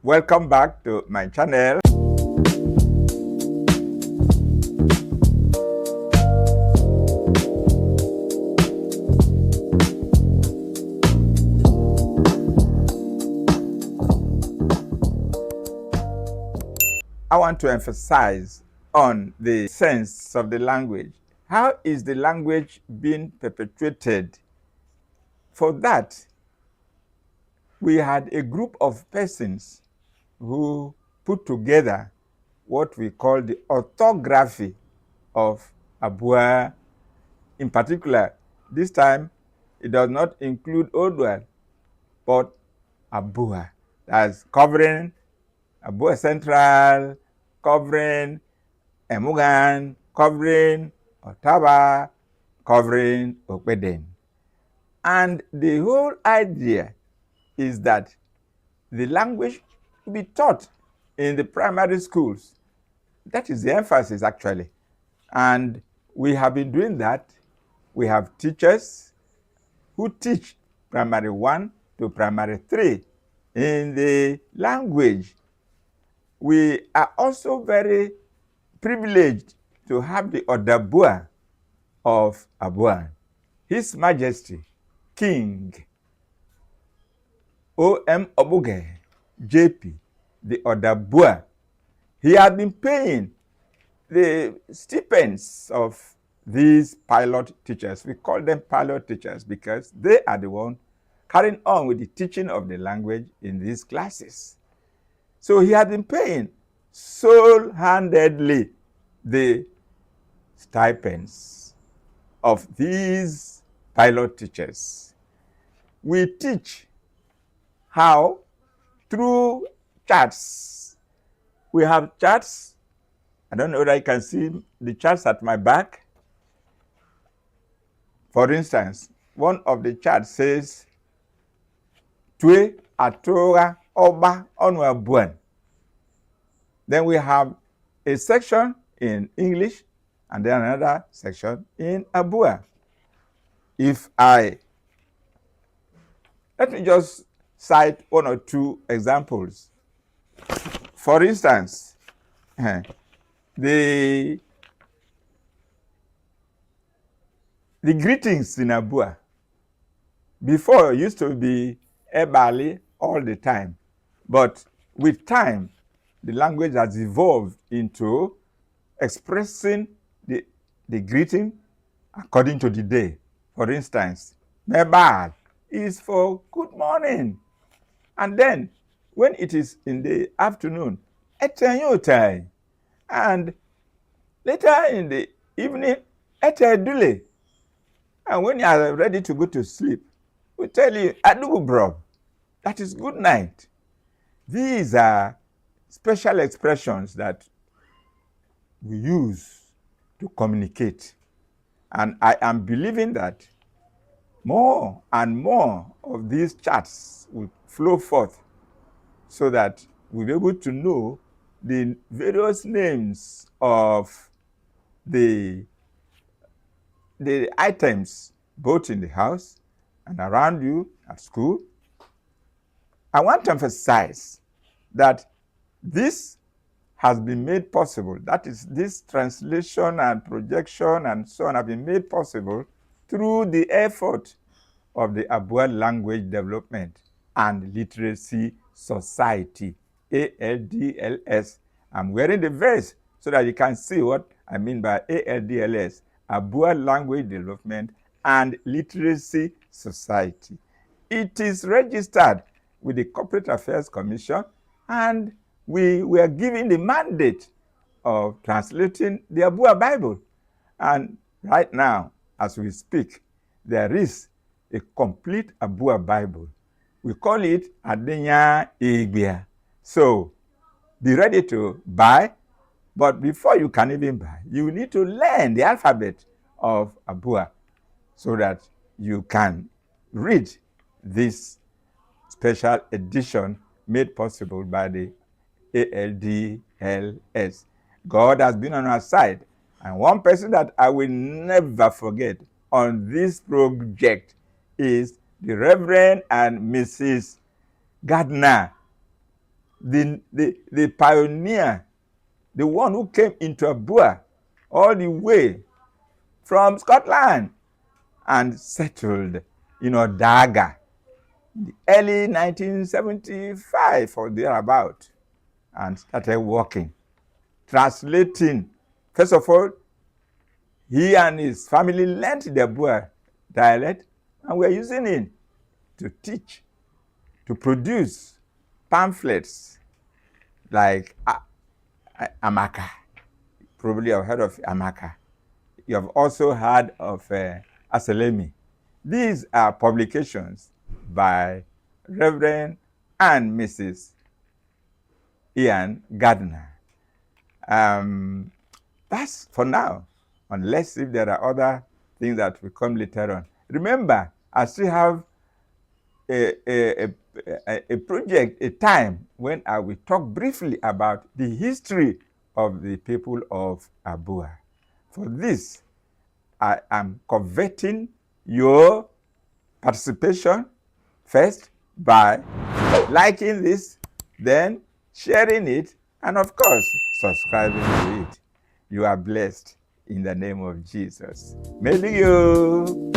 Welcome back to my channel. I want to emphasize on the sense of the language. How is the language being perpetuated? For that, we had a group of persons who put together what we call the orthography of Abua. In particular, this time, it does not include Odwal, but Abua. That's covering Abua Central, covering Emugan, covering Ottawa, covering Okpeden. And the whole idea is that the language will be taught in the primary schools. That is the emphasis, actually. And we have been doing that. We have teachers who teach primary 1 to primary 3 in the language. We are also very privileged to have the Odabua of Abua, His Majesty, King O.M. Obuge, J.P., the Odabua. He had been paying the stipends of these pilot teachers. We call them pilot teachers because they are the ones carrying on with the teaching of the language in these classes. So he had been paying sole-handedly the stipends of these pilot teachers. We teach how? Through charts. We have charts. I don't know whether you can see the charts at my back. For instance, one of the charts says, Twe Atora Oba Onwa. Then we have a section in English and then another section in Abua. Let me just cite one or two examples. For instance, the greetings in Abua before used to be Ebali all the time, but with time, the language has evolved into expressing the greeting according to the day. For instance, Mebal is for good morning. And then, when it is in the afternoon, Etenyotai. And later in the evening, Etedule. And when you are ready to go to sleep, we tell you, Adubro. That is good night. These are special expressions that we use to communicate. And I am believing that more and more of these charts will flow forth so that we'll be able to know the various names of the items both in the house and around you at school. I want to emphasize that this has been made possible. That is, this translation and projection and so on have been made possible through the effort of the Abua Language Development and Literacy Society, ALDLS. I'm wearing the vest so that you can see what I mean by ALDLS, Abua Language Development and Literacy Society. It is registered with the Corporate Affairs Commission, and we were given the mandate of translating the Abua Bible. And right now, as we speak, there is a complete Abua Bible. We call it Adenya Igbia. So be ready to buy, but before you can even buy, you need to learn the alphabet of Abua so that you can read this special edition made possible by the ALDLS. God has been on our side. And one person that I will never forget on this project is the Reverend and Mrs. Gardner. the pioneer, the one who came into Abua all the way from Scotland and settled in Odaga in the early 1975 or thereabout, and started working, translating. First of all, he and his family learned the Abua dialect, and we're using it to teach, to produce pamphlets like Amaka. Probably you've heard of Amaka. You have also heard of Aselemi. These are publications by Reverend and Mrs. Ian Gardner. That's for now, unless if there are other things that will come later on. Remember, I still have a project, a time when I will talk briefly about the history of the people of Abua. For this, I am coveting your participation first by liking this, then sharing it, and of course, subscribing to it. You are blessed in the name of Jesus. May you.